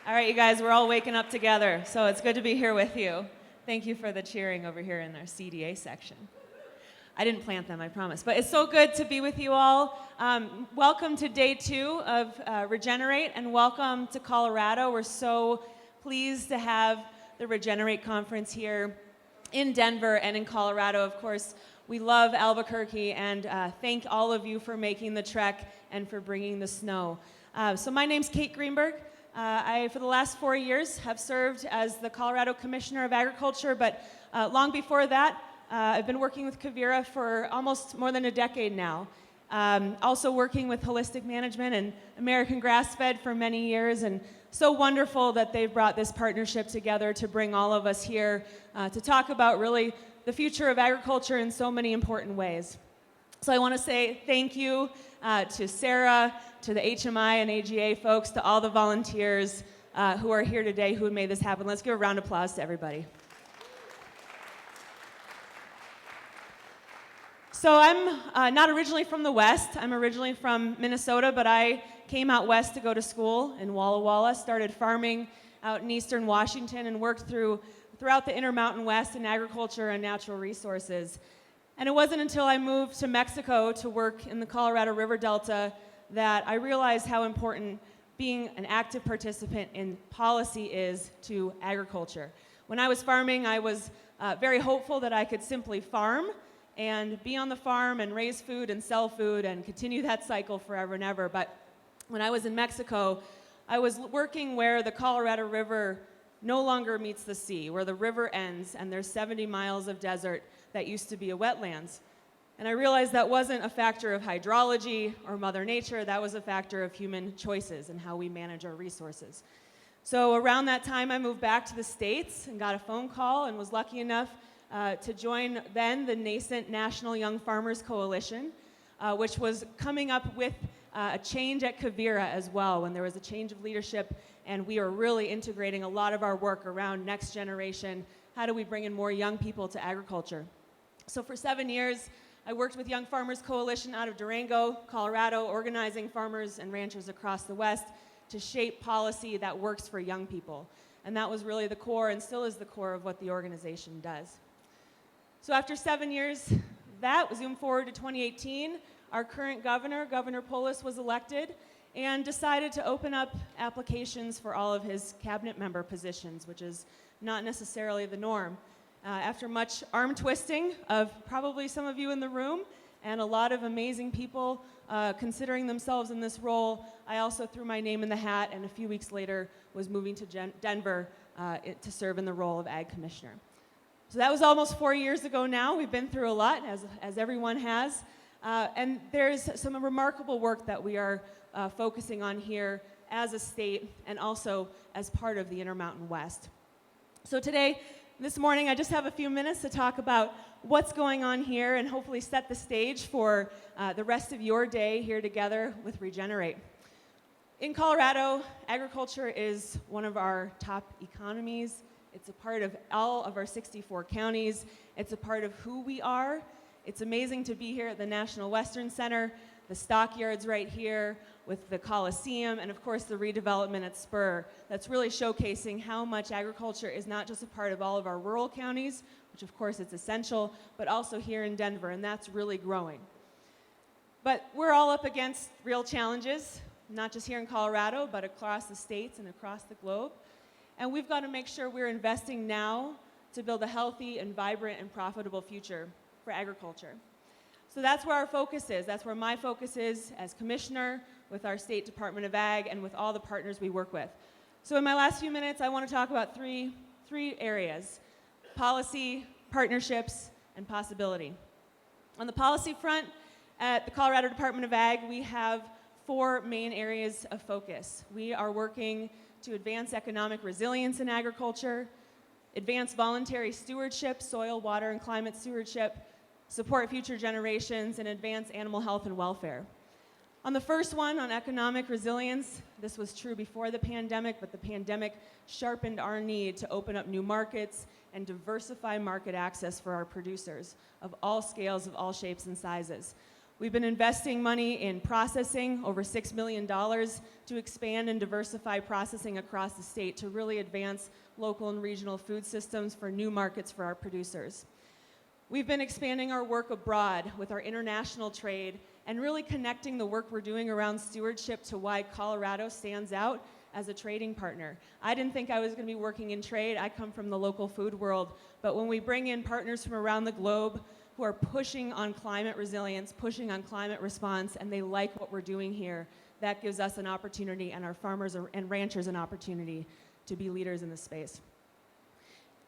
All right, you guys, we're all waking up together, so it's good to be here with you. Thank you for the cheering over here in our CDA section. I didn't plant them, I promise. But it's so good to be with you all. Welcome to day 2 of Regenerate, and welcome to Colorado. We're so pleased to have the Regenerate Conference here in Denver and in Colorado. Of course, we love Albuquerque, and thank all of you for making the trek and for bringing the snow. So my name's Kate Greenberg. I, for the last 4 years, have served as the Colorado Commissioner of Agriculture, but long before that, I've been working with Quivira for almost more than a decade now. Also working with Holistic Management and American Grass-Fed for many years, and so wonderful that they've brought this partnership together to bring all of us here to talk about really the future of agriculture in so many important ways. So I want to say thank you to Sarah, to the HMI and AGA folks, to all the volunteers who are here today who made this happen. Let's give a round of applause to everybody. So I'm not originally from the West. I'm originally from Minnesota, but I came out west to go to school in Walla Walla, started farming out in eastern Washington, and worked throughout the Intermountain West in agriculture and natural resources. And it wasn't until I moved to Mexico to work in the Colorado River Delta that I realized how important being an active participant in policy is to agriculture. When I was farming, I was very hopeful that I could simply farm and be on the farm and raise food and sell food and continue that cycle forever and ever. But when I was in Mexico, I was working where the Colorado River no longer meets the sea, where the river ends and there's 70 miles of desert that used to be a wetlands. And I realized that wasn't a factor of hydrology or Mother Nature, that was a factor of human choices and how we manage our resources. So around that time, I moved back to the States and got a phone call and was lucky enough to join then the nascent National Young Farmers Coalition, which was coming up with a change at Quivira as well, when there was a change of leadership, and we are really integrating a lot of our work around next generation. How do we bring in more young people to agriculture? So for 7 years, I worked with Young Farmers Coalition out of Durango, Colorado, organizing farmers and ranchers across the West to shape policy that works for young people. And that was really the core, and still is the core, of what the organization does. So after 7 years, zoom forward to 2018, our current governor, Governor Polis, was elected and decided to open up applications for all of his cabinet member positions, which is not necessarily the norm. After much arm twisting of probably some of you in the room and a lot of amazing people considering themselves in this role, I also threw my name in the hat, and a few weeks later was moving to Denver to serve in the role of Ag Commissioner. So that was almost 4 years ago now. We've been through a lot, as everyone has. And there's some remarkable work that we are focusing on here as a state and also as part of the Intermountain West. So this morning, I just have a few minutes to talk about what's going on here and hopefully set the stage for the rest of your day here together with Regenerate. In Colorado, agriculture is one of our top economies. It's a part of all of our 64 counties. It's a part of who we are. It's amazing to be here at the National Western Center, the stockyards right here with the Coliseum, and of course the redevelopment at Spur. That's really showcasing how much agriculture is not just a part of all of our rural counties, which of course it's essential, but also here in Denver, and that's really growing. But we're all up against real challenges, not just here in Colorado, but across the states and across the globe. And we've got to make sure we're investing now to build a healthy and vibrant and profitable future for agriculture. So that's where our focus is. That's where my focus is as commissioner with our State Department of Ag and with all the partners we work with. So in my last few minutes, I want to talk about three areas: policy, partnerships, and possibility. On the policy front, at the Colorado Department of Ag, we have 4 main areas of focus. We are working to advance economic resilience in agriculture, advance voluntary stewardship, soil, water, and climate stewardship, support future generations, and advance animal health and welfare. On the first one, on economic resilience, this was true before the pandemic, but the pandemic sharpened our need to open up new markets and diversify market access for our producers of all scales, of all shapes and sizes. We've been investing money in processing, over $6 million, to expand and diversify processing across the state to really advance local and regional food systems for new markets for our producers. We've been expanding our work abroad with our international trade and really connecting the work we're doing around stewardship to why Colorado stands out as a trading partner. I didn't think I was going to be working in trade. I come from the local food world. But when we bring in partners from around the globe who are pushing on climate resilience, pushing on climate response, and they like what we're doing here, that gives us an opportunity and our farmers and ranchers an opportunity to be leaders in this space.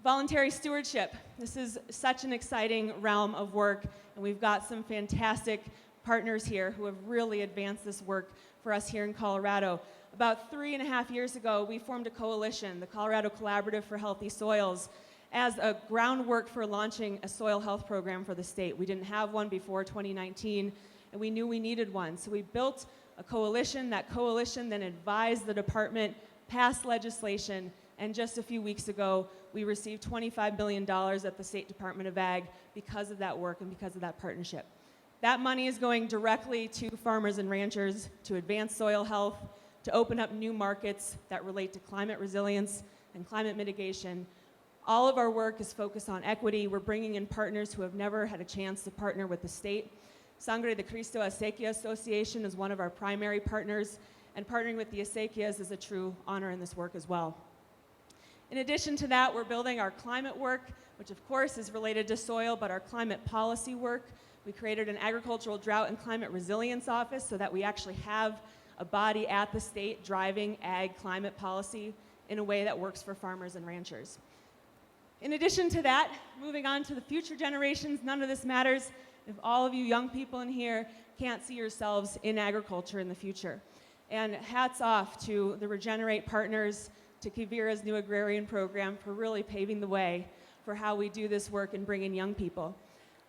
Voluntary stewardship. This is such an exciting realm of work, and we've got some fantastic partners here who have really advanced this work for us here in Colorado. About 3.5 years ago, we formed a coalition, the Colorado Collaborative for Healthy Soils, as a groundwork for launching a soil health program for the state. We didn't have one before 2019, and we knew we needed one. So we built a coalition. That coalition then advised the department, passed legislation, and just a few weeks ago, we received $25 billion at the State Department of Ag because of that work and because of that partnership. That money is going directly to farmers and ranchers to advance soil health, to open up new markets that relate to climate resilience and climate mitigation. All of our work is focused on equity. We're bringing in partners who have never had a chance to partner with the state. Sangre de Cristo Acequia Association is one of our primary partners, and partnering with the Acequias is a true honor in this work as well. In addition to that, we're building our climate work, which of course is related to soil, but our climate policy work. We created an agricultural drought and climate resilience office so that we actually have a body at the state driving ag climate policy in a way that works for farmers and ranchers. In addition to that, moving on to the future generations, none of this matters if all of you young people in here can't see yourselves in agriculture in the future. And hats off to the Regenerate partners, to Quivira's new agrarian program for really paving the way for how we do this work and bring in young people.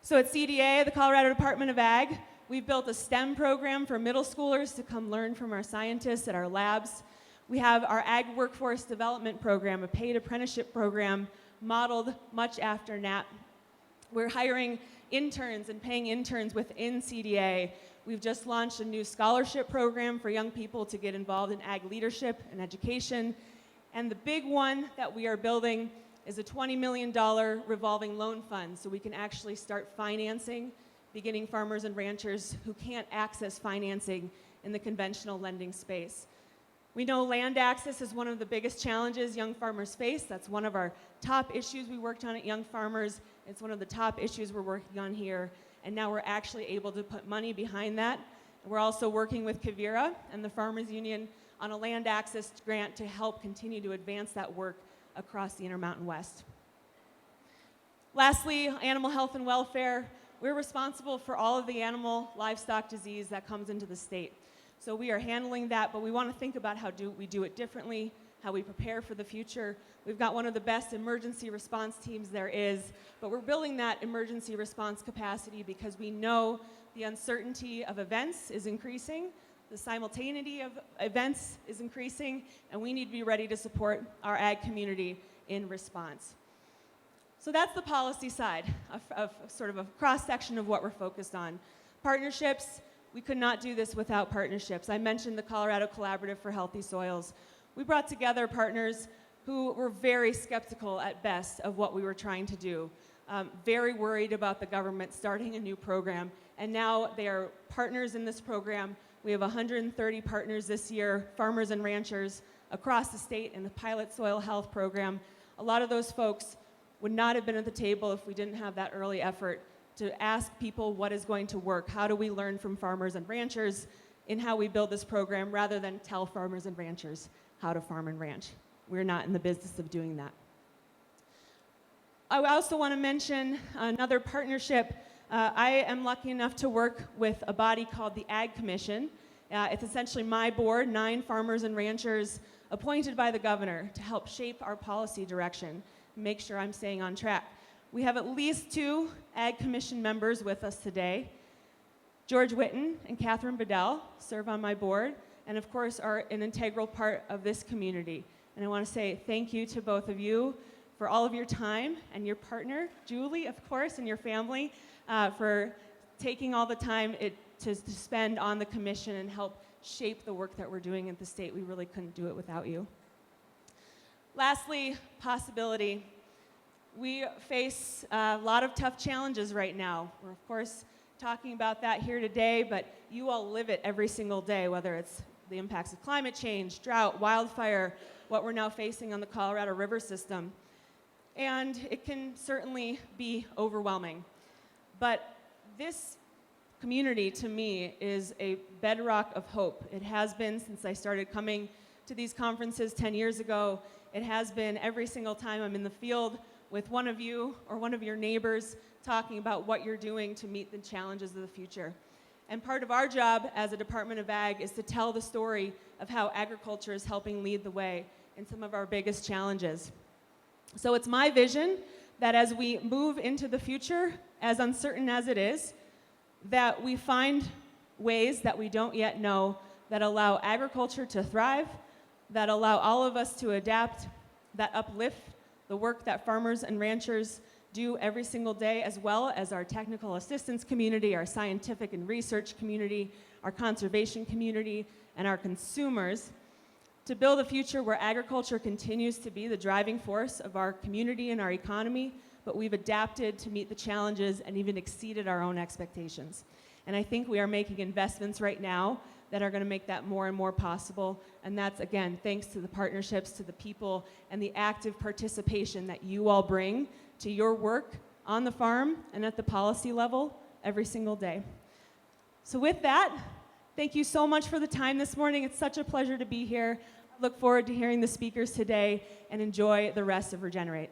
So at CDA, the Colorado Department of Ag, we've built a STEM program for middle schoolers to come learn from our scientists at our labs. We have our Ag Workforce Development Program, a paid apprenticeship program modeled much after NAP. We're hiring interns and paying interns within CDA. We've just launched a new scholarship program for young people to get involved in ag leadership and education. And the big one that we are building is a $20 million revolving loan fund so we can actually start financing beginning farmers and ranchers who can't access financing in the conventional lending space. We know land access is one of the biggest challenges young farmers face. That's one of our top issues we worked on at Young Farmers. It's one of the top issues we're working on here. And now we're actually able to put money behind that. We're also working with Quivira and the Farmers Union on a land access grant to help continue to advance that work across the Intermountain West. Lastly, animal health and welfare. We're responsible for all of the animal livestock disease that comes into the state. So we are handling that, but we want to think about how we do it differently, how we prepare for the future. We've got one of the best emergency response teams there is, but we're building that emergency response capacity because we know the uncertainty of events is increasing, the simultaneity of events is increasing, and we need to be ready to support our ag community in response. So that's the policy side of sort of a cross-section of what we're focused on. Partnerships. We could not do this without partnerships. I mentioned the Colorado Collaborative for Healthy Soils. We brought together partners who were very skeptical at best of what we were trying to do, very worried about the government starting a new program, and now they are partners in this program. We have 130 partners this year, farmers and ranchers across the state in the pilot soil health program. A lot of those folks would not have been at the table if we didn't have that early effort to ask people what is going to work. How do we learn from farmers and ranchers in how we build this program rather than tell farmers and ranchers how to farm and ranch? We're not in the business of doing that. I also want to mention another partnership. I am lucky enough to work with a body called the Ag Commission. It's essentially my board, 9 farmers and ranchers appointed by the governor to help shape our policy direction and make sure I'm staying on track. We have at least 2 Ag Commission members with us today. George Witten and Catherine Bedell serve on my board and of course are an integral part of this community. And I want to say thank you to both of you for all of your time, and your partner, Julie, of course, and your family for taking all the time. to spend on the commission and help shape the work that we're doing at the state. We really couldn't do it without you. Lastly, possibility. We face a lot of tough challenges right now. We're, of course, talking about that here today, but you all live it every single day, whether it's the impacts of climate change, drought, wildfire, what we're now facing on the Colorado River system. And it can certainly be overwhelming. But this community, to me, is a bedrock of hope. It has been since I started coming to these conferences 10 years ago. It has been every single time I'm in the field with one of you or one of your neighbors talking about what you're doing to meet the challenges of the future. And part of our job as a Department of Ag is to tell the story of how agriculture is helping lead the way in some of our biggest challenges. So it's my vision that as we move into the future, as uncertain as it is, that we find ways that we don't yet know that allow agriculture to thrive, that allow all of us to adapt, that uplift the work that farmers and ranchers do every single day, as well as our technical assistance community, our scientific and research community, our conservation community, and our consumers, to build a future where agriculture continues to be the driving force of our community and our economy, but we've adapted to meet the challenges and even exceeded our own expectations. And I think we are making investments right now that are going to make that more and more possible. And that's, again, thanks to the partnerships, to the people, and the active participation that you all bring to your work on the farm and at the policy level every single day. So with that, thank you so much for the time this morning. It's such a pleasure to be here. I look forward to hearing the speakers today and enjoy the rest of Regenerate.